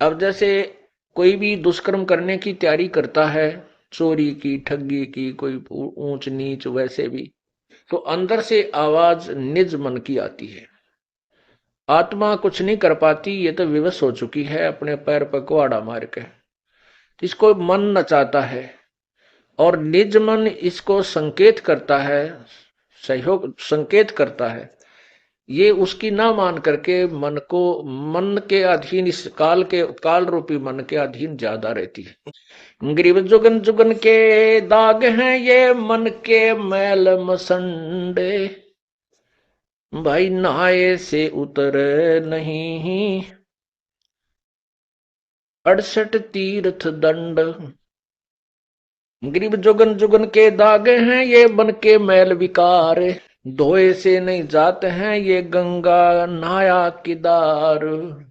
अब जैसे कोई भी दुष्कर्म करने की तैयारी करता है, चोरी की, ठगी की, कोई ऊंच नीच, वैसे भी तो अंदर से आवाज निज मन की आती है। आत्मा कुछ नहीं कर पाती, ये तो विवश हो चुकी है अपने पैर पर कुहाड़ा मार के। इसको मन नचाता है और निज मन इसको संकेत करता है, सहयोग संकेत करता है। ये उसकी ना मान करके मन को, मन के अधीन, इस काल के, काल रूपी मन के अधीन ज्यादा रहती है। ग्रीव जुगन जुगन के दाग हैं ये मन के मैल मसंडे, भाई नहाए से उतर नहीं 68 तीर्थ दंड। ग्रीव जुगन जुगन के दाग हैं ये मन के मैल विकार, धोए से नहीं जाते हैं ये गंगा नहाया किदार।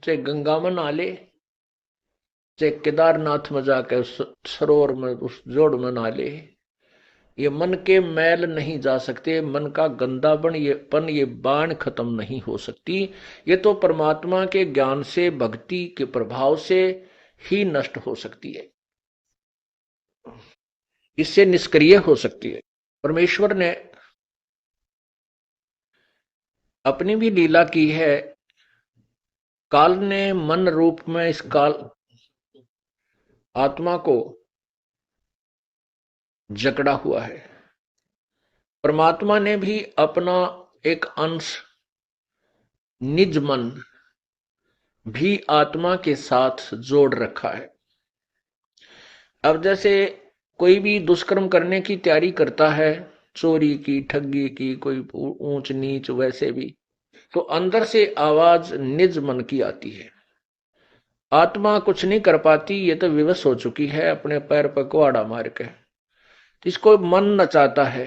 चाहे गंगा में नहा ले, चाहे केदारनाथ में जाकर उस सरोवर में, उस जोड़ में नहा ले, ये मन के मैल नहीं जा सकते। मन का गंदापन, ये पन, ये बाण खत्म नहीं हो सकती। ये तो परमात्मा के ज्ञान से, भक्ति के प्रभाव से ही नष्ट हो सकती है, इससे निष्क्रिय हो सकती है। परमेश्वर ने अपनी भी लीला की है। काल ने मन रूप में इस काल आत्मा को जकड़ा हुआ है। परमात्मा ने भी अपना एक अंश, निज मन भी आत्मा के साथ जोड़ रखा है। अब जैसे कोई भी दुष्कर्म करने की तैयारी करता है, चोरी की, ठगी की, कोई ऊंच नीच, वैसे भी तो अंदर से आवाज निज मन की आती है। आत्मा कुछ नहीं कर पाती, ये तो विवश हो चुकी है अपने पैर पर कुहाड़ा मार के। इसको मन नचाता है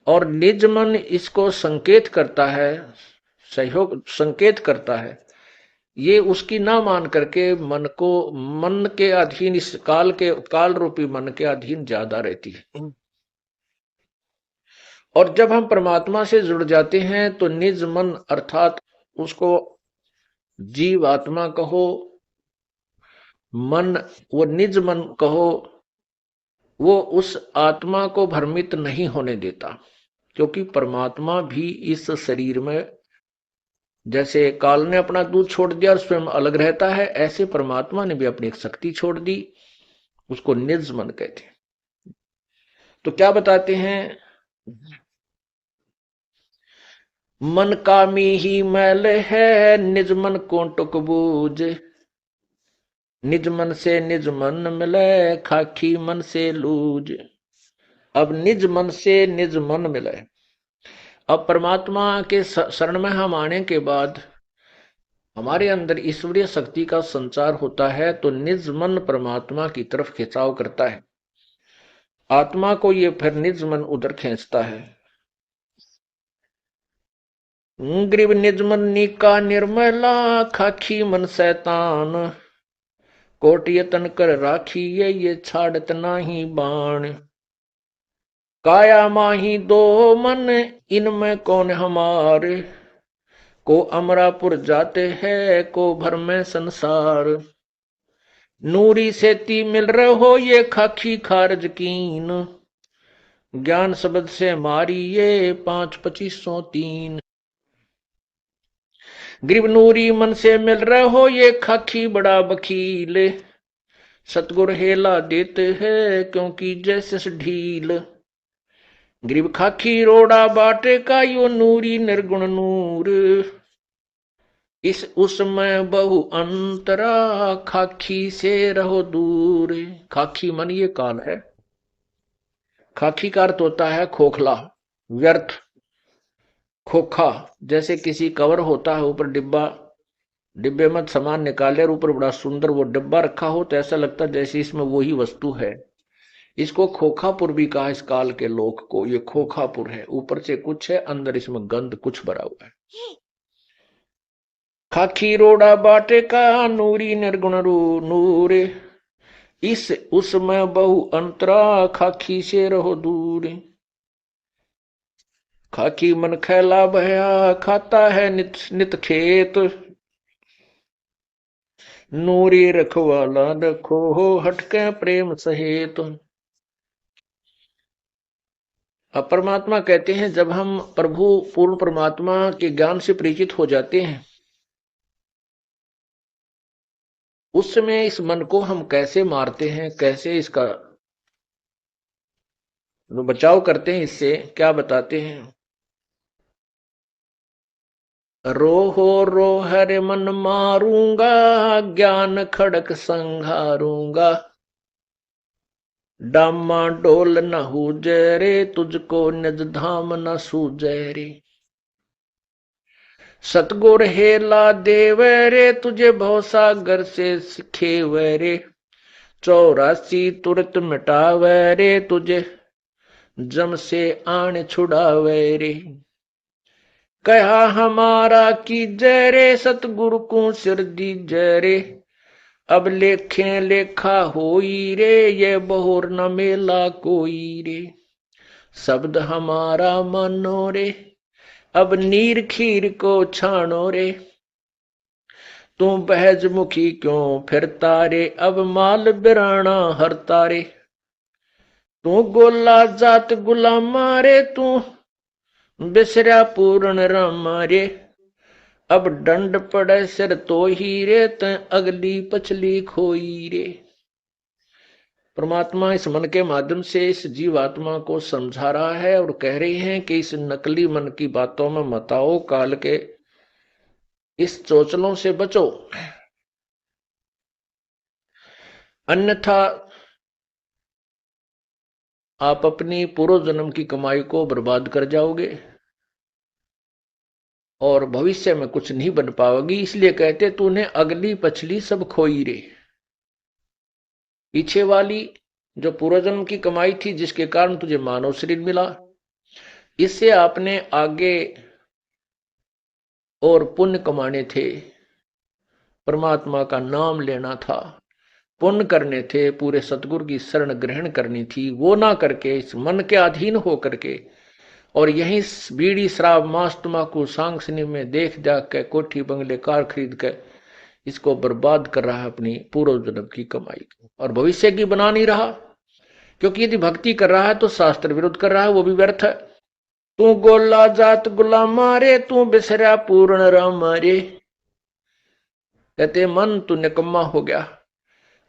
और निज मन इसको संकेत करता है, सहयोग संकेत करता है। ये उसकी ना मान करके मन को, मन के अधीन, इस काल के, काल रूपी मन के अधीन ज्यादा रहती है। और जब हम परमात्मा से जुड़ जाते हैं तो निज मन अर्थात उसको जीव आत्मा कहो, मन, वो निज मन कहो, वो उस आत्मा को भ्रमित नहीं होने देता। क्योंकि परमात्मा भी इस शरीर में, जैसे काल ने अपना दूध छोड़ दिया और स्वयं अलग रहता है, ऐसे परमात्मा ने भी अपनी एक शक्ति छोड़ दी, उसको निज मन कहते हैं। तो क्या बताते हैं, मन कामी ही मैल है निज मन को टुक बूझ, निज मन से निज मन मिले खाकी मन से लूज। अब निज मन से निज मन मिले, अब परमात्मा के शरण में हम आने के बाद हमारे अंदर ईश्वरीय शक्ति का संचार होता है, तो निज मन परमात्मा की तरफ खिंचाव करता है। आत्मा को ये फिर निज मन उधर खींचता है। ग्रीव निज मन नीका निर्मला खाखी मन शैतान, कोट यतन कर राखी ये छाड़त नाही बाण। काया माही दो मन इनमें कौन हमारे, को अमरापुर जाते हैं को भर में संसार। नूरी सेती मिल रहे हो ये खाखी खारज कीन, ज्ञान शब्द से मारी ये 5-2503। ग्रीव नूरी मन से मिल रहे हो ये खाखी बड़ा बखील, सतगुर हेला देते हैं क्योंकि जैसे ढील। ग्रीव खाखी रोड़ा बाटे का यो नूरी निर्गुण नूर, इस उसमें बहु अंतरा खाखी से रहो दूर। खाखी मन ये काल है। खाखी का अर्थ होता है खोखला, व्यर्थ, खोखा। जैसे किसी कवर होता है, ऊपर डिब्बा, डिब्बे में सामान निकाले और ऊपर बड़ा सुंदर वो डिब्बा रखा हो, तो ऐसा लगता है जैसे इसमें वही वस्तु है। इसको खोखापुर भी कहा इस काल के लोक को। ये खोखापुर है, ऊपर से कुछ है, अंदर इसमें गंध कुछ भरा हुआ है। खाखी रोड़ा बाटे का नूरी निर्गुण नूर, इस उसमें बहु अंतरा खाखी से रहो दूर। खाकी मन खैला भया खाता है नित नित खेत, नूरी रखवाला रखो हो हटके प्रेम सहेत। अब परमात्मा कहते हैं जब हम प्रभु पूर्ण परमात्मा के ज्ञान से परिचित हो जाते हैं, उस समय इस मन को हम कैसे मारते हैं, कैसे इसका बचाव करते हैं, इससे क्या बताते हैं। रोहो रो हरे मन मारूंगा, ज्ञान खड़क संघारूंगा, डामा डोल न हुजे रे, तुझको निज धाम न सूझे रे। सतगुर हेला देव रे, तुझे भवसागर से सिखेव रे, 84 तुरत मिटावे रे, तुझे जम से आन छुड़ावे रे। कहा हमारा की जय रे, सतगुरु को सिर दी जय रे, अब लेखे लेखा होई रे, ये बहुर न मेला कोई रे। शब्द हमारा मानो रे, अब नीर खीर को छानो रे, तू बहज मुखी क्यों फिरता रे, अब माल बिराना हरता रे। तू गोला जात गुलामा रे, तू बिसरा पूर्ण रामा रे, अब दंड पड़े सिर तो ही रे, त अगली पछली खोई रे। परमात्मा इस मन के माध्यम से इस जीवात्मा को समझा रहा है और कह रही है कि इस नकली मन की बातों में मत आओ, काल के इस चोचलों से बचो, अन्यथा आप अपनी पूर्व जन्म की कमाई को बर्बाद कर जाओगे और भविष्य में कुछ नहीं बन पाओगी। इसलिए कहते तूने अगली पछली सब खोई रे। पीछे वाली जो पूर्व जन्म की कमाई थी, जिसके कारण तुझे मानव शरीर मिला, इससे आपने आगे और पुण्य कमाने थे, परमात्मा का नाम लेना था, पुण्य करने थे, पूरे सतगुरु की शरण ग्रहण करनी थी, वो ना करके इस मन के अधीन हो करके और यही बीड़ी शराब मांस तम्बाकू सांगसनी में देख जाग के कोठी बंगले कार खरीद के इसको बर्बाद कर रहा है, अपनी पूर्व जन्म की कमाई को, और भविष्य की बना नहीं रहा। क्योंकि यदि भक्ति कर रहा है तो शास्त्र विरुद्ध कर रहा है, वो भी व्यर्थ है। तू गोला जात गुलामा रे, तू बिसरा पूर्ण रामा रे। कहते मन तू निकम्मा हो गया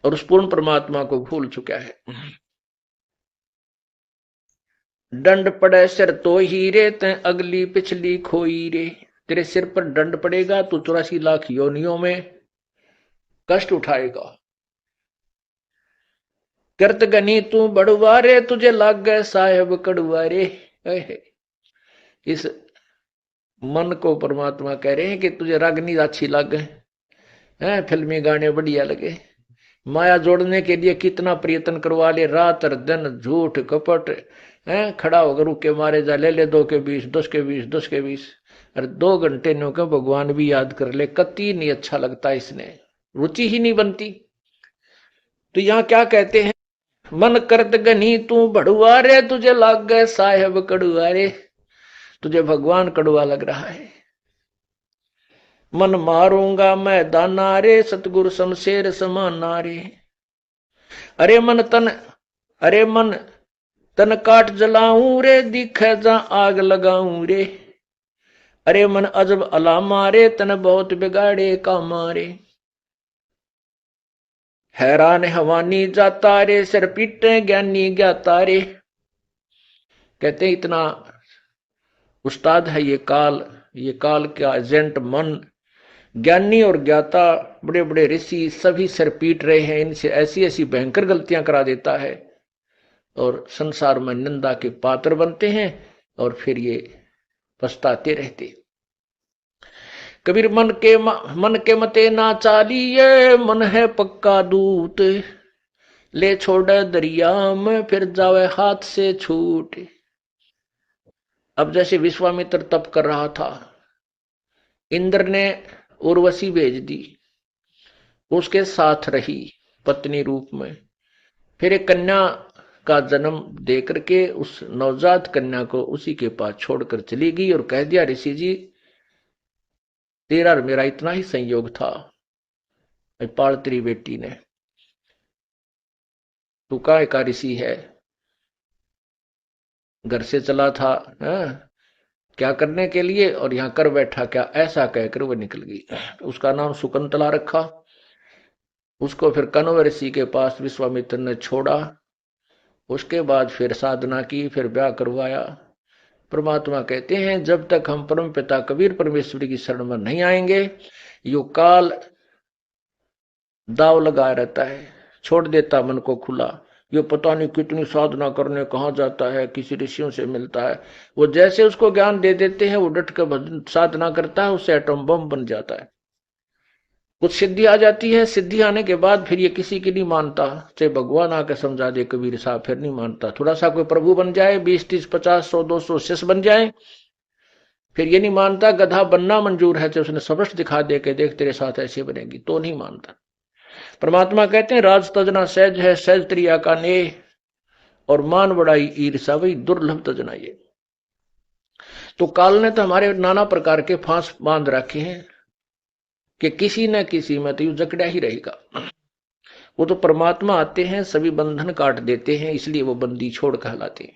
और उस पूर्ण परमात्मा को भूल चुका है। दंड पड़े सिर तो ही रे, ते अगली पिछली खोई रे। तेरे सिर पर दंड पड़ेगा तो 84 लाख योनियों में कष्ट उठाएगा। कृत गनी तू बड़ुआ रे, तुझे लाग गए साहेब कड़ुआ रे। इस मन को परमात्मा कह रहे हैं कि तुझे रागनी अच्छी लगे है, फिल्मी गाने बढ़िया लगे, माया जोड़ने के लिए कितना प्रयत्न करवा ले, रात और दिन झूठ कपट है, खड़ा होकर रुके मारे जा, ले 2 के 20, 10 के 20, 10 के 20, अरे 2 घंटे नो के भगवान भी याद कर ले, कति नहीं अच्छा लगता, इसने रुचि ही नहीं बनती। तो यहाँ क्या कहते हैं, मन करत गनी तू बड़ुआ रे, तुझे लाग गए साहेब कड़ुआ रे। तुझे भगवान कड़ुआ लग रहा है। मन मारूंगा मैं दाना रे, सतगुरु शमशेर समाना रे। अरे मन तन, अरे मन तन काट जलाऊं रे, दिखे जा आग लगाऊं रे। अरे मन अजब अलामा रे, तन बहुत बिगाड़े का मारे। हैरान हवानी जाता रे, सिर पीटे ज्ञानी ज्ञाता रे। कहते इतना उस्ताद है ये काल का एजेंट मन, ज्ञानी और ज्ञाता बड़े बड़े ऋषि सभी सिर पीट रहे हैं, इनसे ऐसी ऐसी भयंकर गलतियां करा देता है और संसार में निंदा के पात्र बनते हैं और फिर ये पछताते रहते। कबीर मन के मते ना चालिए, मन है पक्का दूत, ले छोड़े दरिया में फिर जावे हाथ से छूट। अब जैसे विश्वामित्र तप कर रहा था, इंद्र ने उर्वशी भेज दी, उसके साथ रही पत्नी रूप में, फिर एक कन्या का जन्म दे करके उस नवजात कन्या को उसी के पास छोड़कर चली गई और कह दिया, ऋषि जी तेरा और मेरा इतना ही संयोग था, पाल तेरी बेटी ने, तू काय का ऋषि है, घर से चला था क्या करने के लिए, और यहां कर बैठा क्या, ऐसा कहकर वो निकल गई। उसका नाम शकुंतला रखा। उसको फिर कण्व ऋषि के पास विश्वामित्र ने छोड़ा। उसके बाद फिर साधना की, फिर ब्याह करवाया। परमात्मा कहते हैं जब तक हम परम पिता कबीर परमेश्वरी की शरण में नहीं आएंगे, यो काल दाव लगाया रहता है, छोड़ देता मन को खुला। ये पता नहीं कितनी साधना करने कहाँ जाता है, किसी ऋषियों से मिलता है, वो जैसे उसको ज्ञान दे देते हैं वो डट कर साधना करता है, उससे एटम बम बन जाता है। कुछ सिद्धि आ जाती है, सिद्धि आने के बाद फिर ये किसी की नहीं मानता, चाहे भगवान आके समझा दे कबीर साहब, फिर नहीं मानता। थोड़ा सा कोई प्रभु बन जाए, 20 30 50 100 200 शिष्य बन जाए, फिर ये नहीं मानता। गधा बनना मंजूर है, चाहे उसने सबस्ट दिखा दे के देख तेरे साथ ऐसे बनेगी, तो नहीं मानता। परमात्मा कहते हैं राज तजना सहज है, सहज त्रिया का नेह, और मान बड़ाई ईर्षा वही दुर्लभ तजना ये। तो काल ने तो हमारे नाना प्रकार के फांस बांध रखे हैं कि किसी न किसी में तो यू जकड़ा ही रहेगा। वो तो परमात्मा आते हैं, सभी बंधन काट देते हैं, इसलिए वो बंदी छोड़ कहलाते हैं।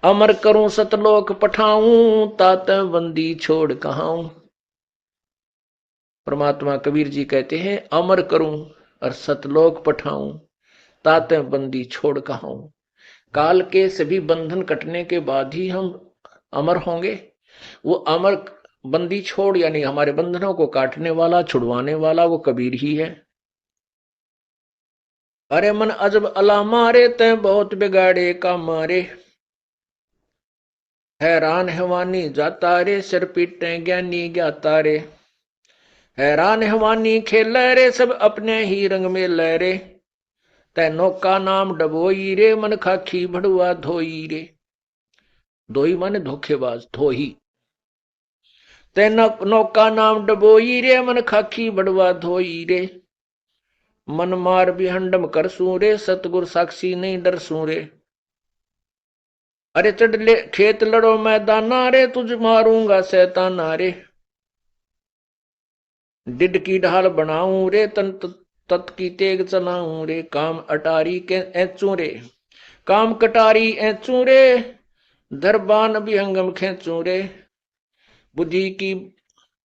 अमर करूं सतलोक पठाऊं, तात बंदी छोड़ कहाऊं। परमात्मा कबीर जी कहते हैं अमर करूं और सतलोक पठाऊं, तात बंदी छोड़ कहाऊं। काल के सभी बंधन कटने के बाद ही हम अमर होंगे। वो अमर बंदी छोड़ यानी हमारे बंधनों को काटने वाला, छुड़वाने वाला वो कबीर ही है। अरे मन अजब अला मारे, तय बहुत बिगाड़े का मारे, हैरान हैवानी जाता रे, सिर पीटे ज्ञानी ज्ञाता रे। हैरान हैवानी खेल रे, सब अपने ही रंग में लहरे, तय नौका नाम डबोई रे, मन खाखी भड़ुआ धोई रे। धोई माने धोखेबाज, धोही। तय नौका नाम डबोई रे, मन खाखी भड़ुआ धोई रे। मन मार बिहंडम कर सूरे, सतगुर साक्षी नहीं डर सूरे। अरे चढ़ ले खेत लड़ो मैदाना रे, तुझ मारूंगा शैताना रे। डिड की ढाल बनाऊं रे, तन तत की तेग चलाऊं रे। काम अटारी के ऐचू रे, काम कटारी ऐचू रे, दरबान विहंगम खेचू रे। बुद्धि की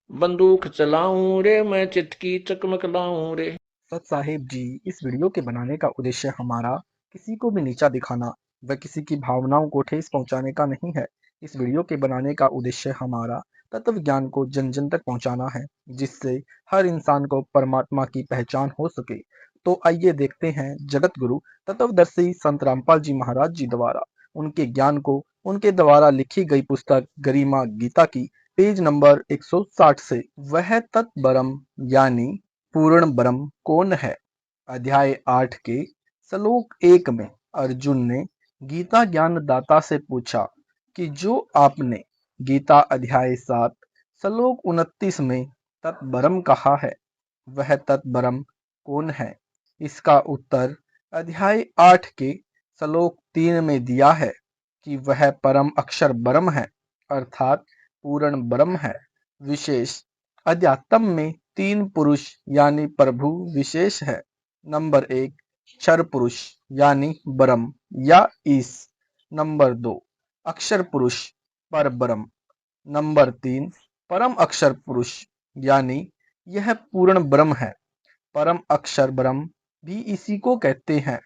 बंदूक चलाऊं रे, मैं चित की चकमक लाऊं रे। सत साहिब जी, इस वीडियो के बनाने का उद्देश्य हमारा किसी को भी नीचा दिखाना व किसी की भावनाओं को ठेस पहुंचाने का नहीं है। इस वीडियो के बनाने का उद्देश्य हमारा तत्व ज्ञान को जन जन तक पहुंचाना है, जिससे हर इंसान को परमात्मा की पहचान हो सके। तो आइए देखते हैं जगत गुरु तत्वदर्शी संत रामपाल जी महाराज जी द्वारा उनके ज्ञान को उनके द्वारा लिखी गई पुस्तक गरिमा गीता की पेज नंबर 160 से। वह तत्परम यानी पूर्ण ब्रह्म कौन है। अध्याय 8 के श्लोक 1 में अर्जुन ने गीता ज्ञान दाता से पूछा कि जो आपने गीता अध्याय 7 श्लोक 29 में तत्ब्रह्म कहा है, वह तत्ब्रह्म कौन है। इसका उत्तर अध्याय 8 के श्लोक 3 में दिया है कि वह परम अक्षर ब्रह्म है, अर्थात पूर्ण ब्रह्म है। विशेष अध्यात्म में 3 पुरुष यानी प्रभु विशेष है। नंबर 1 क्षर पुरुष यानी ब्रह्म या ईश। नंबर 2 अक्षर पुरुष पर ब्रह्म। नंबर 3 परम अक्षर पुरुष यानी यह पूर्ण ब्रह्म है। परम अक्षर ब्रह्म भी इसी को कहते हैं।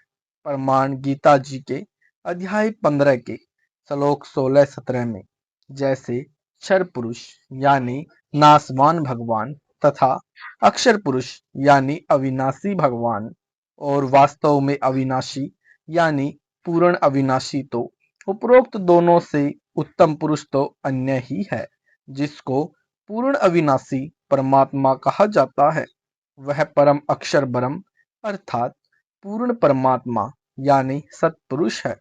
प्रमाण गीता जी के अध्याय 15 के श्लोक 16-17 में जैसे क्षर पुरुष यानी नासवान भगवान तथा अक्षर पुरुष यानी अविनाशी भगवान, और वास्तव में अविनाशी यानी पूर्ण अविनाशी, तो उपरोक्त दोनों से उत्तम पुरुष तो अन्य ही है, जिसको पूर्ण अविनाशी परमात्मा कहा जाता है। वह परम अक्षर ब्रह्म अर्थात पूर्ण परमात्मा यानी सत्पुरुष है।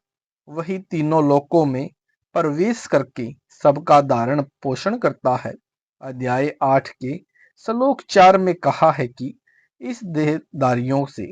वही तीनों लोकों में प्रवेश करके सबका धारण पोषण करता है। अध्याय 8 के श्लोक 4 में कहा है कि इस देहधारियों से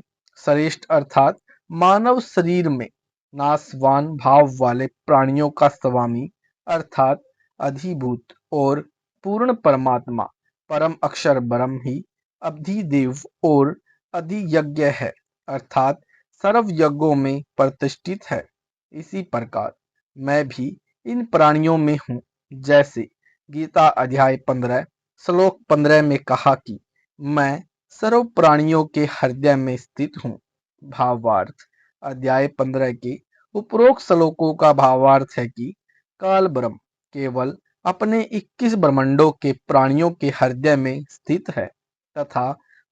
श्रेष्ठ अर्थात मानव शरीर में नाशवान भाव वाले प्राणियों का स्वामी अर्थात अधिभूत और पूर्ण परमात्मा परम अक्षर ब्रह्म ही अधिदेव और अधियज्ञ है, अर्थात सर्व यज्ञों में प्रतिष्ठित है। इसी प्रकार मैं भी इन प्राणियों में हूँ, जैसे गीता अध्याय 15 श्लोक 15 में कहा कि मैं सर्व प्राणियों के हृदय में स्थित हूँ। भावार्थ: अध्याय 15 के उपरोक्त श्लोकों का भावार्थ है कि काल ब्रह्म केवल अपने 21 ब्रह्मांडों के प्राणियों के हृदय में स्थित है तथा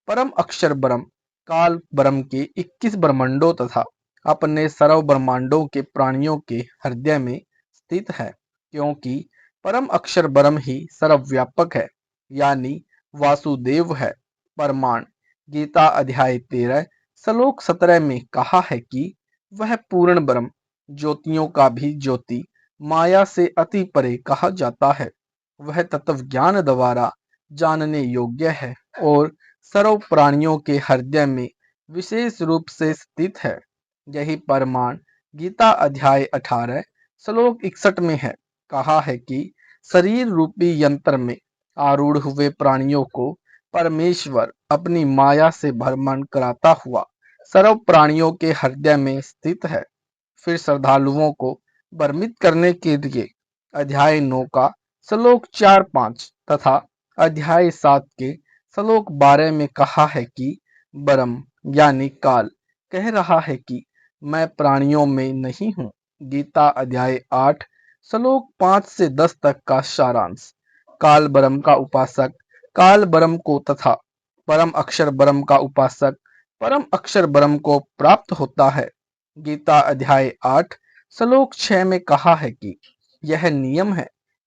परम अक्षर ब्रह्म काल ब्रह्म के 21 ब्रह्मांडों तथा अपने सर्व ब्रह्मांडों के प्राणियों के हृदय में स्थित है, क्योंकि परम अक्षर ब्रह्म ही सर्वव्यापक है, यानी वासुदेव है। परमाण: गीता अध्याय 13 श्लोक 17 में कहा है कि वह पूर्ण ब्रह्म, ज्योतियों का भी ज्योति, माया से अति परे कहा जाता है। वह तत्व ज्ञान द्वारा जानने योग्य है और सर्व प्राणियों के हृदय में विशेष रूप से स्थित है। यही परमाण गीता अध्याय 18 श्लोक 61 में है। कहा है कि शरीर रूपी यंत्र में आरूढ़ हुए प्राणियों को परमेश्वर अपनी माया से भ्रमण कराता हुआ सर्व प्राणियों के हृदय में स्थित है। फिर श्रद्धालुओं को भ्रमित करने के लिए अध्याय 9 का श्लोक 4-5 तथा अध्याय 7 के श्लोक 12 में कहा है कि ब्रह्म यानी काल कह रहा है कि मैं प्राणियों में नहीं हूँ। गीता अध्याय 8 श्लोक 5 से 10 तक का सारांश: काल ब्रह्म का उपासक काल ब्रह्म को तथा परम अक्षर ब्रह्म का उपासक परम अक्षर ब्रह्म को प्राप्त होता है। गीता अध्याय 8 श्लोक 6 में कहा है कि यह नियम है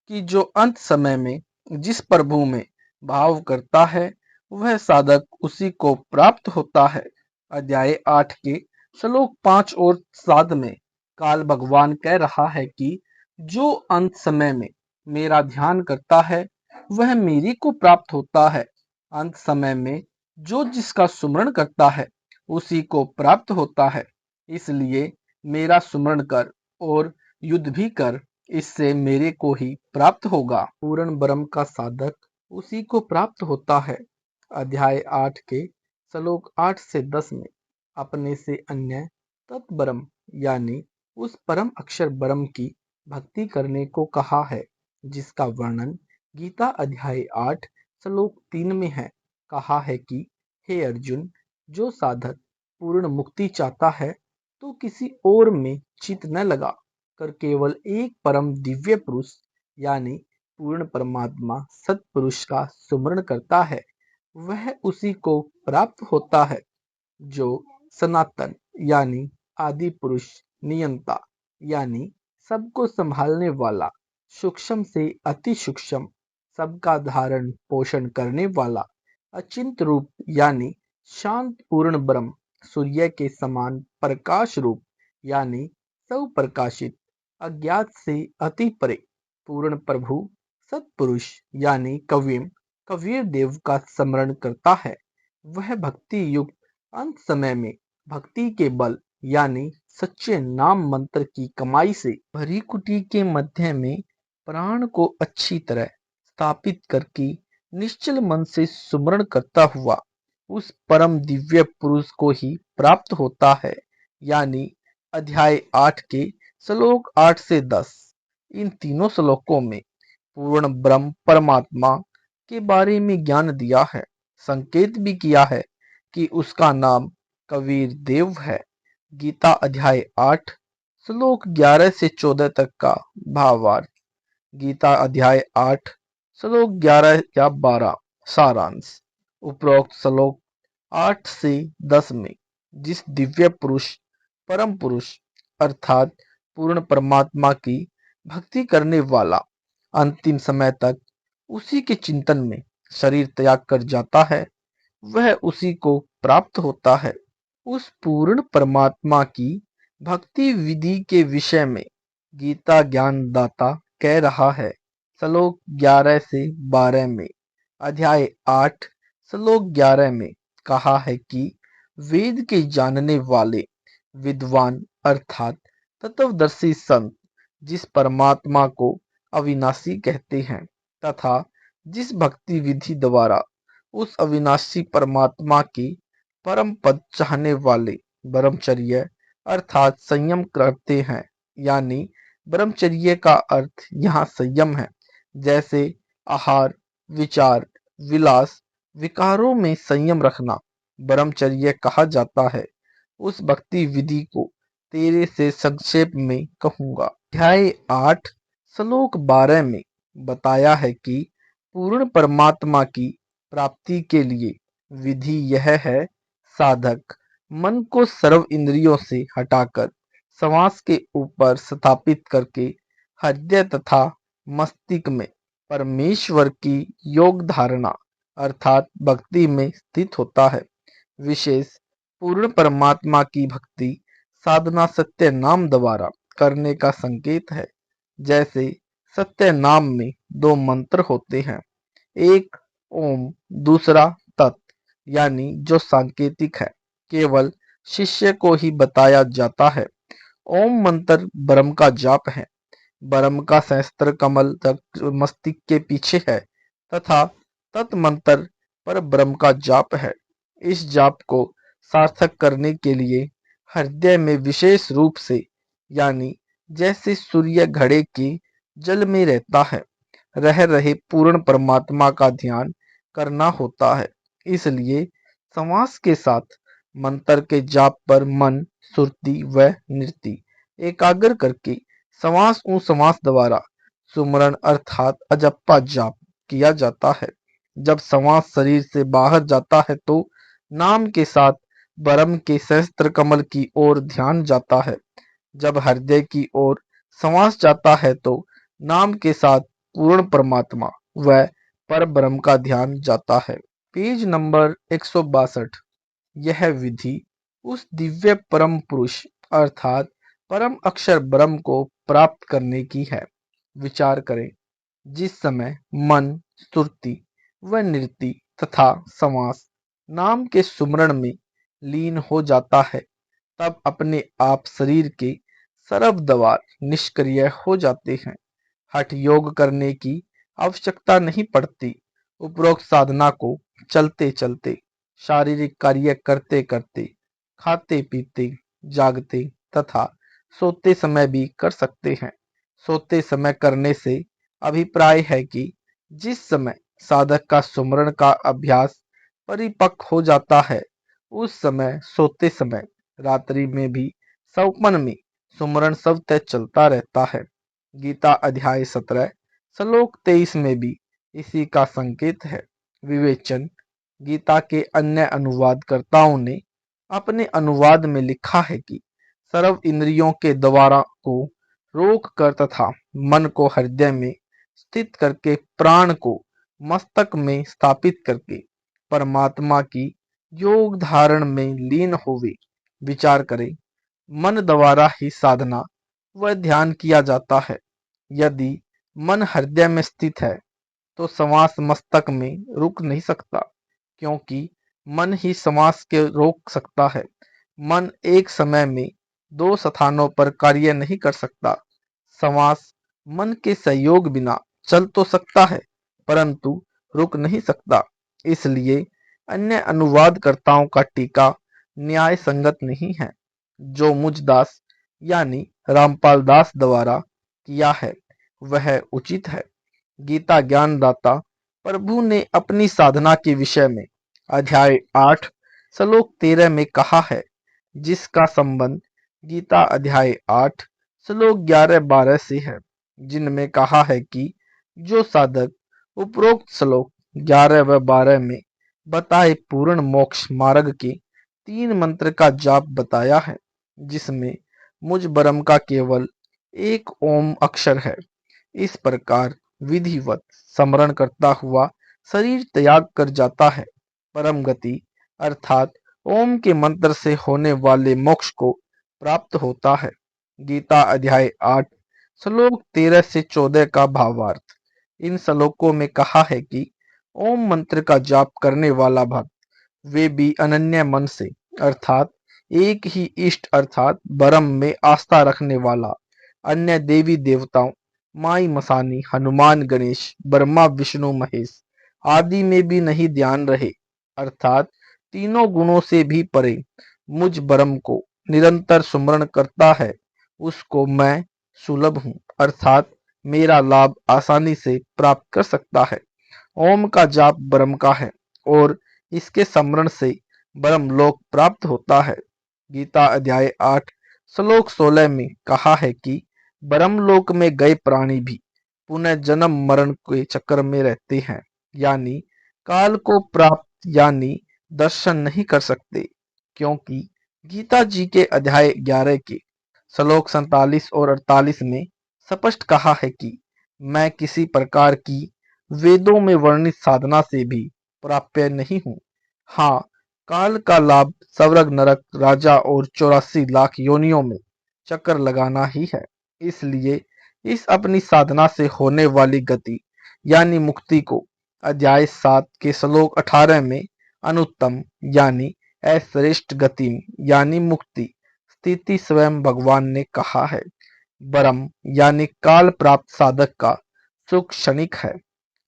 कि जो अंत समय में जिस प्रभु में भाव करता है वह साधक उसी को प्राप्त होता है। अध्याय 8 के श्लोक 5 और 7 में काल भगवान कह रहा है कि जो अंत समय में मेरा ध्यान करता है वह मेरी को प्राप्त होता है। अंत समय में जो जिसका सुमरण करता है उसी को प्राप्त होता है। इसलिए मेरा सुमरण कर और युद्ध भी कर, इससे मेरे को ही प्राप्त होगा। पूर्ण ब्रह्म का साधक उसी को प्राप्त होता है। अध्याय 8 के श्लोक 8 से 10 में अपने से अन्य तत्ब्रह्म यानी उस परम अक्षर ब्रह्म की भक्ति करने को कहा है, जिसका वर्णन गीता अध्याय 8 श्लोक 3 में है। कहा है कि हे अर्जुन, जो साधक पूर्ण मुक्ति चाहता है तो किसी और में चित न लगा कर केवल एक परम दिव्य पुरुष यानी पूर्ण परमात्मा सत्पुरुष का सुमरण करता है, वह उसी को प्राप्त होता है। जो सनातन यानी आदि पुरुष, नियंता यानी सबको संभालने वाला, सूक्ष्म से अति सूक्ष्म सबका धारण पोषण करने वाला, अचिंत रूप यानी शांत पूर्ण ब्रह्म, सूर्य के समान प्रकाश रूप यानी स्वप्रकाशित, अज्ञात से अति परे पूर्ण प्रभु सत्पुरुष यानी कविम कबीर देव का स्मरण करता है। वह भक्ति युक्त अंत समय में भक्ति के बल यानी सच्चे नाम मंत्र की कमाई से भरी कुटी के मध्य में प्राण को अच्छी तरह स्थापित करके निश्चल मन से सुमरण करता हुआ उस परम दिव्य पुरुष को ही प्राप्त होता है। यानी अध्याय 8 के श्लोक 8 से 10। इन तीनों श्लोकों में पूर्ण ब्रह्म परमात्मा के बारे में ज्ञान दिया है, संकेत भी किया है कि उसका नाम कबीर देव है। गीता अध्याय 8 श्लोक 11 से 14 तक का भावार्थ: गीता अध्याय 8 श्लोक 11 या 12 सारांश: उपरोक्त श्लोक 8 से 10 में जिस दिव्य पुरुष परम पुरुष अर्थात पूर्ण परमात्मा की भक्ति करने वाला अंतिम समय तक उसी के चिंतन में शरीर त्याग कर जाता है, वह उसी को प्राप्त होता है। उस पूर्ण परमात्मा की भक्ति विधि के विषय में गीता ज्ञानदाता कह रहा है। श्लोक 11 से 12 में अध्याय 8 श्लोक 11 में कहा है कि वेद के जानने वाले विद्वान अर्थात तत्वदर्शी संत जिस परमात्मा को अविनाशी कहते हैं तथा जिस भक्ति विधि द्वारा उस अविनाशी परमात्मा की परम पद चाहने वाले ब्रह्मचर्य अर्थात संयम करते हैं। यानी ब्रह्मचर्य का अर्थ यहाँ संयम है। जैसे आहार, विचार, विलास, विकारों में संयम रखना ब्रह्मचर्य कहा जाता है। उस भक्ति विधि को तेरे से संक्षेप में कहूंगा। अध्याय 8 श्लोक 12 में बताया है कि पूर्ण परमात्मा की प्राप्ति के लिए विधि यह है, साधक मन को सर्व इंद्रियों से हटाकर श्वास के ऊपर स्थापित करके हृदय तथा मस्तिष्क में परमेश्वर की योग धारणा अर्थात भक्ति में स्थित होता है। विशेष पूर्ण परमात्मा की भक्ति साधना सत्य नाम द्वारा करने का संकेत है। जैसे सत्य नाम में दो मंत्र होते हैं, एक ओम, दूसरा तत्, यानी जो सांकेतिक है, केवल शिष्य को ही बताया जाता है। ओम मंत्र ब्रह्म का जाप है। ब्रह्म का सहस्त्र कमल तक मस्तिष्क के पीछे है तथा तत् मंत्र पर ब्रह्म का जाप है। इस जाप को सार्थक करने के लिए हृदय में विशेष रूप से, यानी जैसे सूर्य घड़े के जल में रहता है, रह रहे पूर्ण परमात्मा का ध्यान करना होता है। इसलिए समास के साथ मंत्र के जाप पर मन, सुरति व नृति एकाग्र करके समास उ समास द्वारा सुमरण अर्थात अजप्पा जाप किया जाता है। जब समास शरीर से बाहर जाता है तो नाम के साथ ब्रह्म के सहस्त्र कमल की ओर ध्यान जाता है। जब हृदय की ओर समास जाता है तो नाम के साथ पूर्ण परमात्मा व पर ब्रह्म का ध्यान जाता है। Page number 162। यह विधि उस दिव्य परम पुरुष अर्थात परम अक्षर ब्रह्म को प्राप्त करने की है। विचार करें, जिस समय मन, सुरति व नृति तथा समास नाम के सुमरण में लीन हो जाता है, तब अपने आप शरीर के सर्व द्वार निष्क्रिय हो जाते हैं। हठ योग करने की आवश्यकता नहीं पड़ती। उपरोक्त साधना को चलते चलते, शारीरिक कार्य करते करते, खाते पीते, जागते तथा सोते समय भी कर सकते हैं। सोते समय करने से अभिप्राय है कि जिस समय साधक का सुमरण का अभ्यास परिपक्व हो जाता है, उस समय सोते समय रात्रि में भी स्वप्न में सुमरण स्वतः चलता रहता है। गीता अध्याय 17 श्लोक 23 में भी इसी का संकेत है। विवेचन, गीता के अन्य अनुवादकर्ताओं ने अपने अनुवाद में लिखा है कि सर्व इंद्रियों के द्वारा को रोक कर तथा मन को हृदय में स्थित करके प्राण को मस्तक में स्थापित करके परमात्मा की योग धारण में लीन होवे। विचार करें, मन द्वारा ही साधना व ध्यान किया जाता है। यदि मन हृदय में स्थित है तो श्वास मस्तक में रुक नहीं सकता, क्योंकि मन ही श्वास के रोक सकता है। मन एक समय में दो स्थानों पर कार्य नहीं कर सकता। श्वास मन के सहयोग बिना चल तो सकता है, परंतु रुक नहीं सकता। इसलिए अन्य अनुवादकर्ताओं का टीका न्याय संगत नहीं है। जो मुझ दास यानी रामपाल दास द्वारा किया है वह उचित है। गीता ज्ञानदाता प्रभु ने अपनी साधना के विषय में अध्याय 8 श्लोक 13 में कहा है, जिसका संबंध गीता अध्याय 8 श्लोक 11-12 से है, जिनमें कहा है कि जो साधक उपरोक्त श्लोक 11 व 12 में बताए पूर्ण मोक्ष मार्ग के 3 मंत्र का जाप बताया है, जिसमें मुझ ब्रह्म का केवल एक ओम अक्षर है, इस प्रकार विधिवत स्मरण करता हुआ शरीर त्याग कर जाता है, परम गति अर्थात ओम के मंत्र से होने वाले मोक्ष को प्राप्त होता है। गीता अध्याय 8 श्लोक 13 से 14 का भावार्थ। इन श्लोकों में कहा है कि ओम मंत्र का जाप करने वाला भक्त, वे भी अनन्य मन से अर्थात एक ही इष्ट अर्थात ब्रह्म में आस्था रखने वाला, अन्य देवी देवताओं माई मसानी, हनुमान, गणेश, ब्रह्मा, विष्णु, महेश आदि में भी नहीं ध्यान रहे, अर्थात तीनों गुणों से भी परे मुझ ब्रह्म को निरंतर सुमरण करता है, उसको मैं सुलभ हूँ, अर्थात मेरा लाभ आसानी से प्राप्त कर सकता है। ओम का जाप ब्रह्म का है और इसके स्मरण से ब्रह्म लोक प्राप्त होता है। गीता अध्याय 8 श्लोक 16 में कहा है कि ब्रह्म लोक में गए प्राणी भी पुनः जन्म मरण के चक्कर में रहते हैं, यानी काल को प्राप्त यानी दर्शन नहीं कर सकते, क्योंकि गीता जी के अध्याय 11 के श्लोक 47 और 48 में स्पष्ट कहा है कि मैं किसी प्रकार की वेदों में वर्णित साधना से भी प्राप्य नहीं हूँ। हाँ, काल का लाभ स्वर्ग नरक राजा और 84 लाख योनियों में चक्कर लगाना ही है। इसलिए इस अपनी साधना से होने वाली गति यानी मुक्ति को अध्याय 7 के श्लोक 18 में अनुत्तम यानी अश्रेष्ठ गति यानी मुक्ति स्थिति स्वयं भगवान ने कहा है। ब्रह्म यानी काल प्राप्त साधक का सुख क्षणिक है।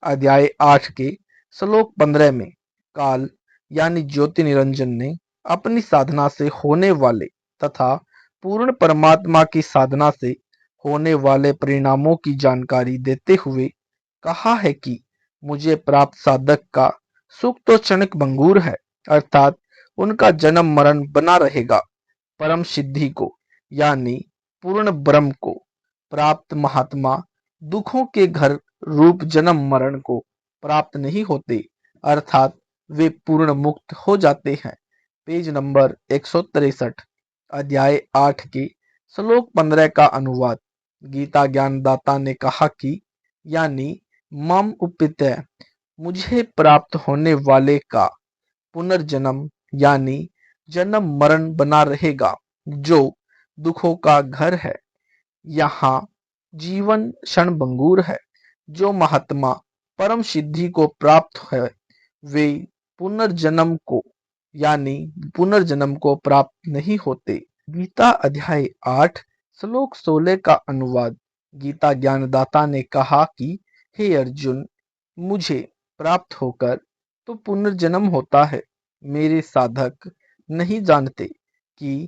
अध्याय 8 के श्लोक 15 में काल यानी ज्योति निरंजन ने अपनी साधना से होने वाले तथा पूर्ण परमात्मा की साधना से होने वाले परिणामों की जानकारी देते हुए कहा है कि मुझे प्राप्त साधक का सुख तो क्षणिक भंगुर है, अर्थात उनका जन्म मरण बना रहेगा। परम सिद्धि को यानी पूर्ण ब्रह्म को प्राप्त महात्मा दुखों के घर रूप जन्म मरण को प्राप्त नहीं होते, अर्थात वे पूर्ण मुक्त हो जाते हैं। पेज नंबर 163 अध्याय 8 के श्लोक 15 का अनुवाद गीता ज्ञानदाता ने कहा कि यानी मम उपित्य मुझे प्राप्त होने वाले का पुनर्जन्म यानी जन्म मरण बना रहेगा, जो दुखों का घर है। यहाँ जीवन क्षणभंगुर है। जो महात्मा परम सिद्धि को प्राप्त है, वे पुनर्जन्म को यानी पुनर्जन्म को प्राप्त नहीं होते। गीता अध्याय 8 श्लोक 16 का अनुवाद गीता ज्ञानदाता ने कहा कि हे अर्जुन, मुझे प्राप्त होकर तो पुनर्जन्म होता है। मेरे साधक नहीं जानते कि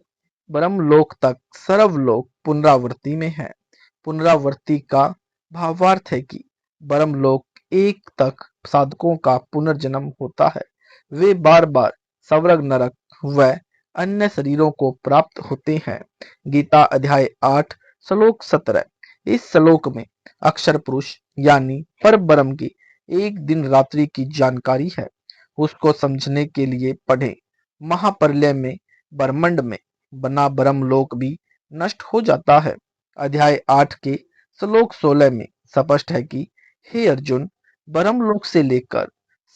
ब्रह्मलोक तक सर्वलोक पुनरावृत्ति में है। पुनरावृत्ति का भावार्थ है कि ब्रह्मलोक एक तक साधकों का पुनर्जन्म होता है। वे बार बार स्वर्ग नरक व अन्य शरीरों को प्राप्त होते हैं। गीता अध्याय 8 श्लोक 17 इस श्लोक में अक्षर पुरुष यानी पर ब्रह्म की एक दिन रात्रि की जानकारी है। उसको समझने के लिए पढ़ें। महाप्रलय में ब्रह्मांड में बना ब्रह्मलोक भी नष्ट हो जाता है। अध्याय 8 के श्लोक 16 में स्पष्ट है कि हे अर्जुन, ब्रह्मलोक से लेकर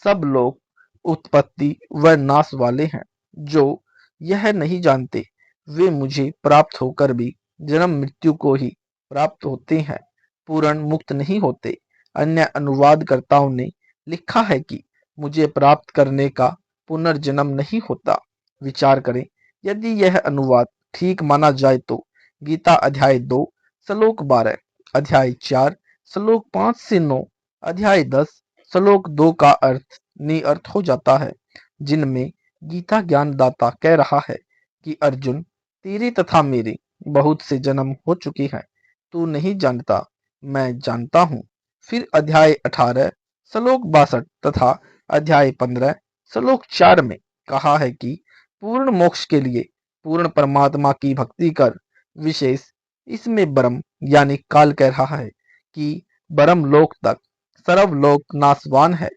सब लोग उत्पत्ति व नाश वाले हैं। जो यह नहीं जानते, वे मुझे प्राप्त होकर भी जन्म मृत्यु को ही प्राप्त होते हैं, पूर्ण मुक्त नहीं होते। अन्य अनुवादकर्ताओं ने लिखा है कि मुझे प्राप्त करने का पुनर्जन्म नहीं होता। विचार करें, यदि यह अनुवाद ठीक माना जाए तो गीता अध्याय 2 श्लोक 12, अध्याय 4 श्लोक 5 से 9, अध्याय 10 श्लोक 2 का अर्थ निअर्थ हो जाता है, जिनमें गीता ज्ञानदाता कह रहा है कि अर्जुन, तेरे तथा मेरे बहुत से जन्म हो चुके हैं, तू नहीं जानता, मैं जानता हूँ। फिर अध्याय 18 श्लोक 62 तथा अध्याय 15 श्लोक 4 में कहा है कि पूर्ण मोक्ष के लिए पूर्ण परमात्मा की भक्ति कर। विशेष इसमें ब्रह्म यानी काल कह रहा है कि ब्रह्म लोक तक सर्वलोक नाशवान है।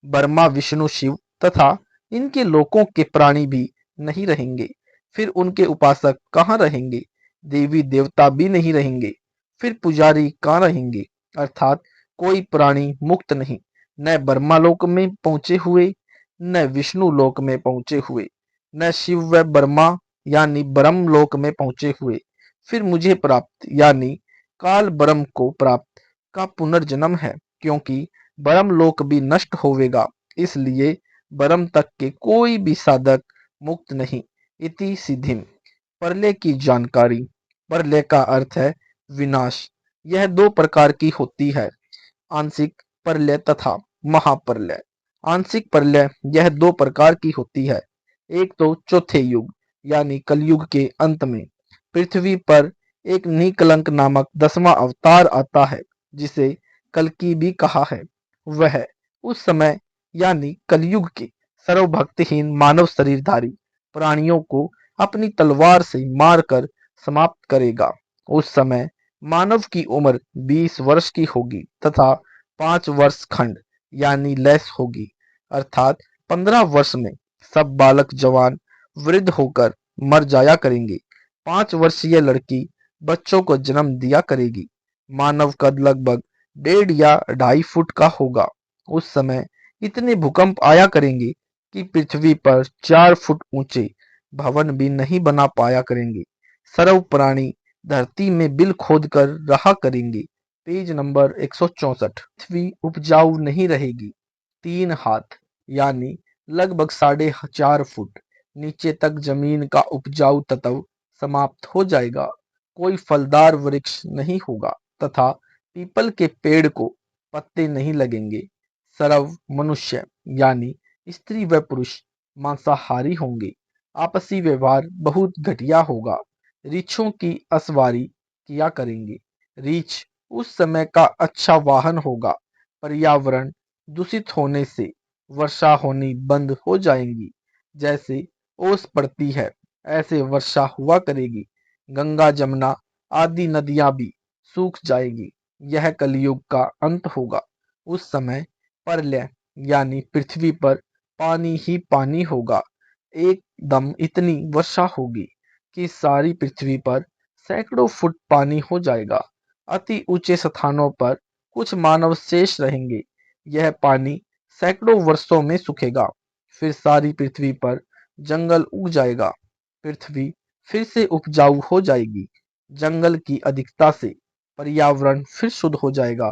ब्रह्मा विष्णु शिव तथा इनके लोकों के प्राणी भी नहीं रहेंगे। फिर उनके उपासक कहाँ रहेंगे? देवी देवता भी नहीं रहेंगे। फिर पुजारी कहाँ रहेंगे? अर्थात कोई प्राणी मुक्त नहीं, न ब्रह्मा लोक में पहुंचे हुए, न विष्णु लोक में पहुंचे हुए, न शिव व ब्रह्मा यानी ब्रह्म लोक में पहुंचे हुए। फिर मुझे प्राप्त यानी काल ब्रह्म को प्राप्त का पुनर्जन्म है, क्योंकि ब्रह्म लोक भी नष्ट होवेगा, इसलिए ब्रह्म तक के कोई भी साधक मुक्त नहीं। इति सिद्धिम। प्रलय की जानकारी। प्रलय का अर्थ है विनाश। यह दो प्रकार की होती है, आंशिक प्रलय तथा महाप्रलय। आंशिक प्रलय यह दो प्रकार की होती है। एक तो चौथे युग यानी कलयुग के अंत में पृथ्वी पर एक निकलंक नामक 10वां अवतार आता है, जिसे कल्कि भी कहा है। वह उस समय यानी कलयुग के सर्वभक्तिहीन मानव शरीरधारी प्राणियों को अपनी तलवार से मारकर समाप्त करेगा। उस समय मानव की उम्र 20 वर्ष की होगी तथा 5 वर्ष खंड यानी लेस होगी, अर्थात 15 वर्ष में सब बालक जवान वृद्ध होकर मर जाया करेंगे। 5 वर्षीय लड़की बच्चों को जन्म दिया करेगी। मानव कद लगभग 1.5 या 2.5 फुट का होगा। उस समय इतने भूकंप आया करेंगे कि पृथ्वी पर 4 फुट ऊंचे भवन भी नहीं बना पाया करेंगे। सर्व प्राणी धरती में बिल खोदकर रहा करेंगे। Page number 164। पृथ्वी उपजाऊ नहीं रहेगी। 3 हाथ यानी लगभग 4.5 फुट नीचे तक जमीन का उपजाऊ तत्व समाप्त हो जाएगा। कोई फलदार वृक्ष नहीं होगा तथा पीपल के पेड़ को पत्ते नहीं लगेंगे। सर्व मनुष्य यानी स्त्री व पुरुष मांसाहारी होंगे। आपसी व्यवहार बहुत घटिया होगा। रीछों की असवारी किया करेंगे। रीछ उस समय का अच्छा वाहन होगा। पर्यावरण दूषित होने से वर्षा होनी बंद हो जाएगी। जैसे ओस पड़ती है ऐसे वर्षा हुआ करेगी। गंगा जमुना आदि नदियां भी सूख जाएगी। यह कलयुग का अंत होगा। उस समय प्रलय यानी पृथ्वी पर पानी ही पानी होगा। एकदम इतनी वर्षा होगी कि सारी पृथ्वी पर सैकड़ों फुट पानी हो जाएगा। अति ऊंचे स्थानों पर कुछ मानव शेष रहेंगे। यह पानी सैकड़ों वर्षों में सूखेगा। फिर सारी पृथ्वी पर जंगल उग जाएगा। पृथ्वी फिर से उपजाऊ हो जाएगी। जंगल की अधिकता से पर्यावरण फिर शुद्ध हो जाएगा।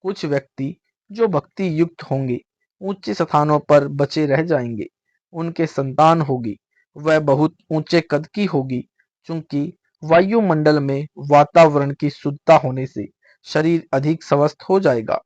कुछ व्यक्ति जो भक्ति युक्त होंगे ऊंचे स्थानों पर बचे रह जाएंगे। उनके संतान होगी। वह बहुत ऊंचे कद की होगी। चूंकि वायुमंडल में वातावरण की शुद्धता होने से शरीर अधिक स्वस्थ हो जाएगा।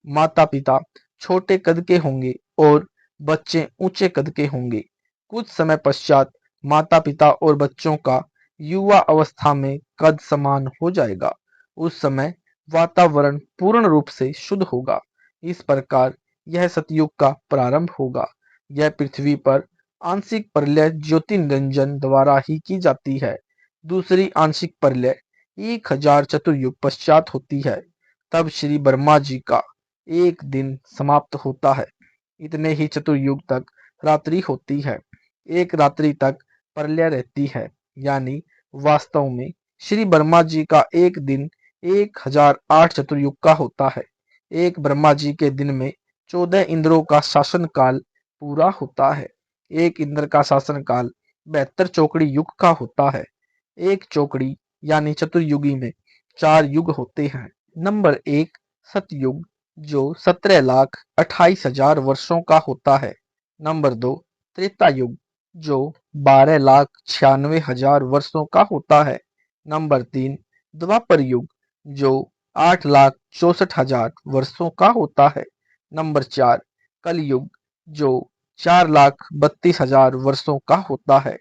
माता पिता छोटे कद के होंगे और बच्चे ऊंचे कद के होंगे। कुछ समय पश्चात माता पिता और बच्चों का युवा अवस्था में कद समान हो जाएगा। उस समय वातावरण पूर्ण रूप से शुद्ध होगा। इस प्रकार यह सतयुग का प्रारंभ होगा। यह पृथ्वी पर आंशिक प्रलय ज्योति निरंजन द्वारा ही की जाती है। दूसरी आंशिक प्रलय 1000 चतुर्युग पश्चात होती है। तब श्री ब्रह्मा जी का एक दिन समाप्त होता है। इतने ही चतुर्युग तक रात्रि होती है। एक रात्रि तक प्रलय रहती है। यानी वास्तव में श्री ब्रह्मा जी का एक दिन 1008 चतुर्युग का होता है। एक ब्रह्मा जी के दिन में 14 इंद्रों का शासन काल पूरा होता है। एक इंद्र का शासन काल 72 चौकड़ी युग का होता है। एक चौकड़ी यानी चतुर्युगी में 4 युग होते हैं। नंबर 1 सतयुग जो 17,28,000 वर्षों का होता है। नंबर 2 त्रेता युग जो 12,96,000 वर्षों का होता है। नंबर 3 द्वापर युग जो 8,64,000 वर्षों का होता है। नंबर 4 कलयुग जो 4,32,000 वर्षों का होता है।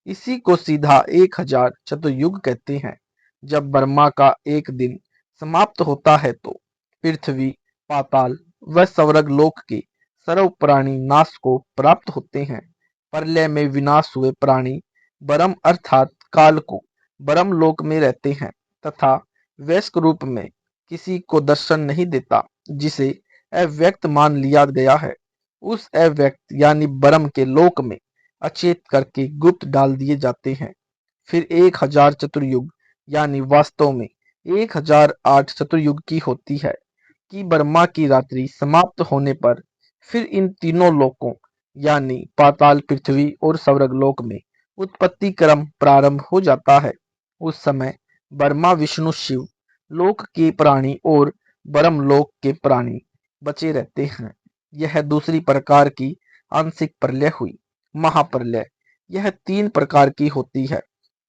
इसी को सीधा 1000 चतुर्युग कहते हैं। जब ब्रह्मा का एक दिन समाप्त होता है तो पृथ्वी, पाताल व स्वर्ग लोक के सर्व प्राणी नाश को प्राप्त होते हैं। प्रलय में विनाश हुए प्राणी ब्रह्म अर्थात काल को ब्रह्म लोक में रहते हैं तथा वयस्क रूप में किसी को दर्शन नहीं देता, जिसे अव्यक्त मान लिया गया है। उस अव्यक्त यानी ब्रह्म के लोक में अचेत करके गुप्त डाल दिए जाते हैं। फिर 1000 चतुर्युग यानी वास्तव में 1008 चतुर्युग की होती है कि ब्रह्मा की रात्रि समाप्त होने पर फिर इन तीनों लोकों यानी पाताल, पृथ्वी और स्वर्गलोक में उत्पत्ति क्रम प्रारंभ हो जाता है। उस समय ब्रह्मा, विष्णु, शिव लोक के प्राणी और ब्रह्मलोक के प्राणी बचे रहते हैं। यह दूसरी प्रकार की आंशिक प्रलय हुई। महाप्रलय यह 3 प्रकार की होती है।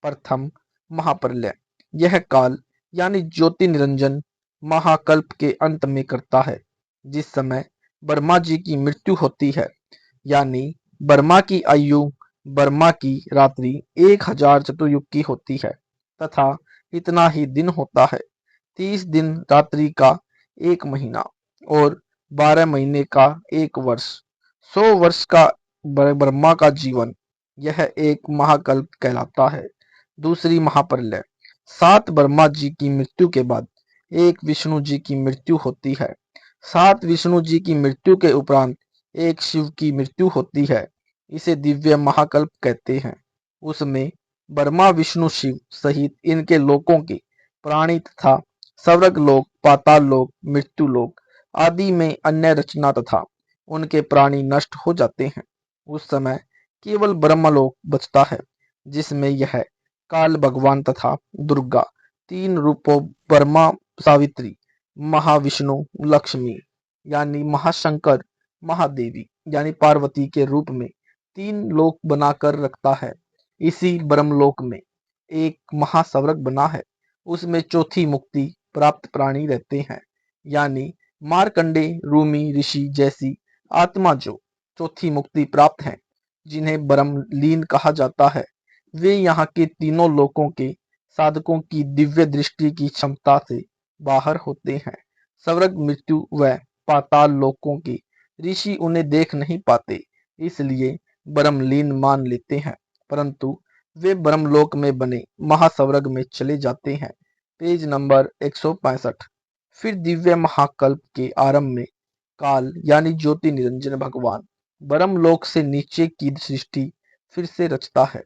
प्रथम महाप्रलय यह काल यानी ज्योति निरंजन महाकल्प के अंत में करता है। जिस समय ब्रह्मा जी की मृत्यु होती है यानी ब्रह्मा की आयु ब्रह्मा की रात्रि 1000 चतुर्युग की होती है तथा इतना ही दिन होता है। 30 दिन रात्रि का एक महीना और 12 महीने का एक वर्ष। 100 वर्ष का ब्रह्मा का जीवन, यह एक महाकल्प कहलाता है। दूसरी महाप्रलय। 7 ब्रह्मा जी की मृत्यु के बाद एक विष्णु जी की मृत्यु होती है। 7 विष्णु जी की मृत्यु के उपरांत एक शिव की मृत्यु होती है। इसे दिव्य महाकल्प कहते हैं। उसमें ब्रह्मा विष्णु शिव सहित इनके लोकों के प्राणी तथा स्वर्ग लोक, पाताल लोक, मृत्यु लोक आदि में अन्य रचना तथा उनके प्राणी नष्ट हो जाते हैं। उस समय केवल ब्रह्मलोक बचता है, जिसमें यह काल भगवान तथा दुर्गा तीन रूपों ब्रह्मा, सावित्री, महाविष्णु, लक्ष्मी यानी महाशंकर, महादेवी यानी पार्वती के रूप में तीन लोक बनाकर रखता है। इसी ब्रह्मलोक में एक महास्वर्ग बना है। उसमें चौथी मुक्ति प्राप्त प्राणी रहते हैं, यानी मार्कंडे, रूमी ऋषि जैसी आत्मा जो चौथी मुक्ति प्राप्त हैं, जिन्हें ब्रह्मलीन कहा जाता है। वे यहाँ के तीनों लोकों के साधकों की दिव्य दृष्टि की क्षमता से बाहर होते हैं। स्वर्ग, मृत्यु व पाताल लोकों के ऋषि उन्हें देख नहीं पाते, इसलिए ब्रह्मलीन मान लेते हैं, परंतु वे ब्रह्मलोक में बने महास्वर्ग में चले जाते हैं। Page number 165। फिर दिव्य महाकल्प के आरंभ में काल यानी ज्योति निरंजन भगवान ब्रह्मलोक से नीचे की सृष्टि फिर से रचता है।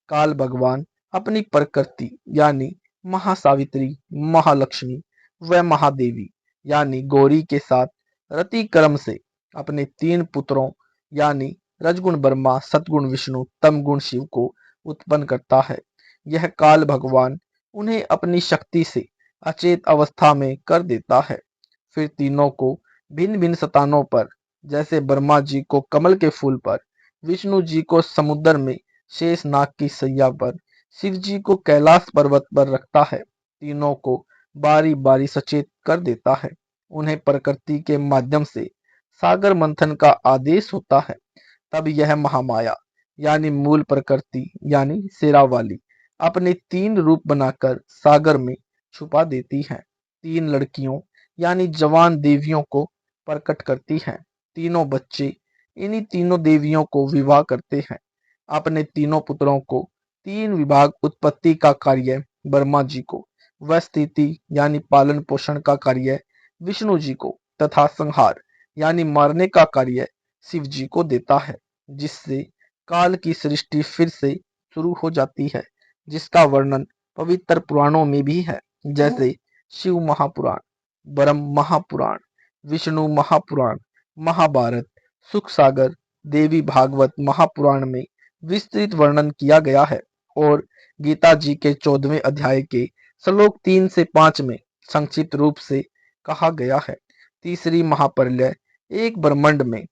काल भगवान अपनी प्रकृति यानी महासावित्री, महालक्ष्मी व महादेवी यानी गौरी के साथ रति क्रम से अपने तीन पुत्रों यानी रजगुण ब्रह्मा, सतगुण विष्णु, तमगुण शिव को उत्पन्न करता है। यह काल भगवान उन्हें अपनी शक्ति से अचेत अवस्था में कर देता है। फिर तीनों को भिन्न भिन्न स्थानों पर, जैसे ब्रह्मा जी को कमल के फूल पर, विष्णु जी को समुद्र में शेष नाग की सैया पर, शिव जी को कैलाश पर्वत पर रखता है। तीनों को बारी बारी सचेत कर देता है। उन्हें प्रकृति के माध्यम से सागर मंथन का आदेश होता है। तब यह महामाया यानी मूल प्रकृति यानी शेरावाली अपने तीन रूप बनाकर सागर में छुपा देती है। तीन लड़कियों यानी जवान देवियों को प्रकट करती है। तीनों बच्चे इन्हीं तीनों देवियों को विवाह करते हैं। अपने तीनों पुत्रों को तीन विभाग उत्पत्ति का कार्य ब्रह्मा जी को, व स्थिति यानी पालन पोषण का कार्य विष्णु जी को तथा संहार यानी मारने का कार्य शिव जी को देता है, जिससे काल की सृष्टि फिर से शुरू हो जाती है, जिसका वर्णन पवित्र पुराणों में भी है, जैसे शिव महापुराण, ब्रह्म महापुराण, विष्णु महापुराण, महाभारत, सुख सागर, देवी भागवत महापुराण में विस्तृत वर्णन किया गया है और गीता जी के 14वें अध्याय के श्लोक 3 से 5 में संक्षिप्त रूप से कहा गया है। तीसरी महाप्रलय। एक ब्रह्मांड में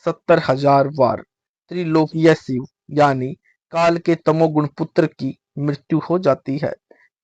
70,000 बार त्रिलोकीय शिव यानी काल के तमोगुण पुत्र की मृत्यु हो जाती है।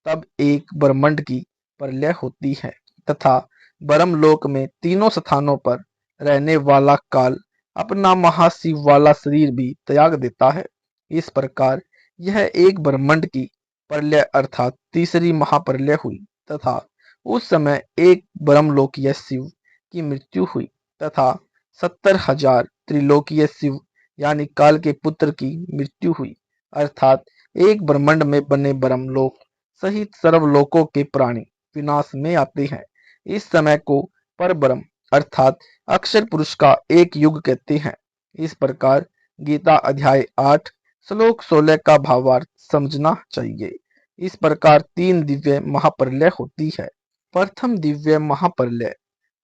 तब एक ब्रह्मांड की प्रलय होती है तथा ब्रह्मलोक में तीनों स्थानों पर रहने वाला काल अपना महाशिव वाला शरीर भी त्याग देता है। इस प्रकार यह एक ब्रह्मांड की प्रलय अर्थात तीसरी महाप्रलय हुई तथा उस समय एक ब्रह्मलोकीय शिव की मृत्यु हुई तथा 70,000 त्रिलोकीय शिव यानी काल के पुत्र की मृत्यु हुई, अर्थात एक ब्रह्मांड में बने ब्रह्मलोक सहित सर्वलोकों के प्राणी विनाश में आते हैं। इस समय को परब्रह्म अर्थात अक्षर पुरुष का एक युग कहते हैं। इस प्रकार गीता अध्याय 8 श्लोक 16 का भावार्थ समझना चाहिए। इस प्रकार तीन दिव्य महाप्रलय होती है। प्रथम दिव्य महाप्रलय।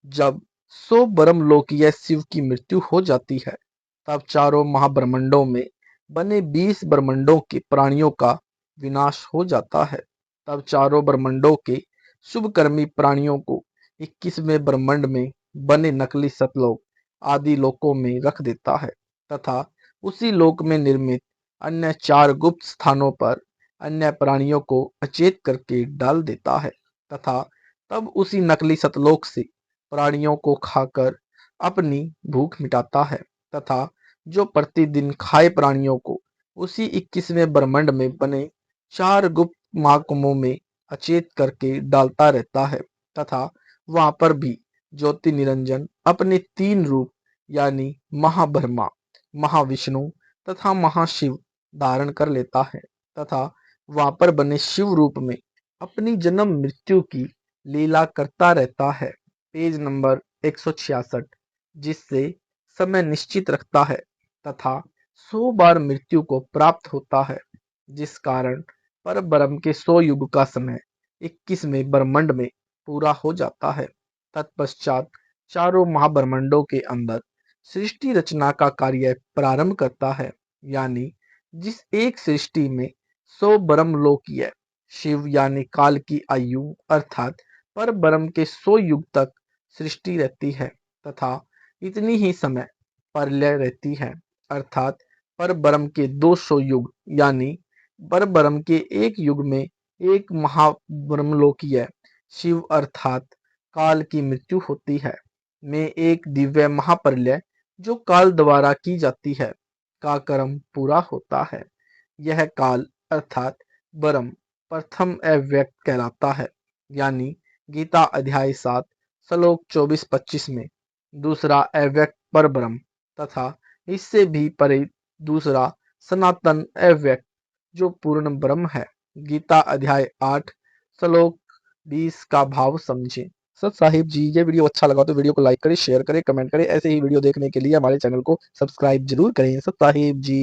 जब 100 ब्रह्मलोकीय शिव की मृत्यु हो जाती है, तब चारों महाब्रह्मांडों में बने 20 ब्रह्मांडों के प्राणियों का विनाश हो जाता है। तब चारों ब्रह्मांडों के शुभकर्मी प्राणियों को 21वें ब्रह्मांड में बने नकली सतलोक आदि लोकों में रख देता है तथा उसी लोक में निर्मित अन्य 4 गुप्त स्थानों पर अन्य प्राणियों को अचेत करके डाल देता है तथा तब उसी नकली सतलोक से प्राणियों को खाकर अपनी भूख मिटाता है तथा जो प्रतिदिन खाए प्राणियों को उसी 21वें ब्रह्मांड में बने 4 गुप्त महाकुंभों में अचेत करके डालता रहता है तथा वहां पर भी ज्योति निरंजन अपने 3 रूप यानी महाब्रह्मा, महाविष्णु तथा महाशिव धारण कर लेता है तथा वहां पर बने शिव रूप में अपनी जन्म मृत्यु की लीला करता रहता है। पेज नंबर 166, जिससे समय निश्चित रखता है तथा 100 बार मृत्यु को प्राप्त होता है, जिस कारण परब्रह्म के 100 युग का समय 21वें ब्रह्मांड में पूरा हो जाता है। तत्पश्चात चारों महाब्रह्मांडों के अंदर सृष्टि रचना का कार्य प्रारंभ करता है, यानी जिस एक सृष्टि में 100 ब्रह्मलोकीय शिव यानी काल की आयु अर्थात परब्रह्म के 100 युग तक सृष्टि रहती है तथा इतनी ही समय प्रलय रहती है अर्थात परब्रह्म के 200 युग यानी परब्रह्म के एक युग में एक महाब्रह्मलोकीय शिव अर्थात काल की मृत्यु होती है में एक दिव्य महाप्रलय जो काल द्वारा की जाती है का कर्म पूरा होता है। यह काल अर्थात ब्रह्म प्रथम अव्यक्त कहलाता है, यानी गीता अध्याय 7 श्लोक 24-25 में दूसरा अव्यक्त परब्रह्म तथा इससे भी परे दूसरा सनातन अव्यक्त जो पूर्ण ब्रह्म है। गीता अध्याय 8 श्लोक 20 का भाव समझें। सत साहिब जी, ये वीडियो अच्छा लगा तो वीडियो को लाइक करें, शेयर करें, कमेंट करें। ऐसे ही वीडियो देखने के लिए हमारे चैनल को सब्सक्राइब जरूर करें। सत साहिब जी।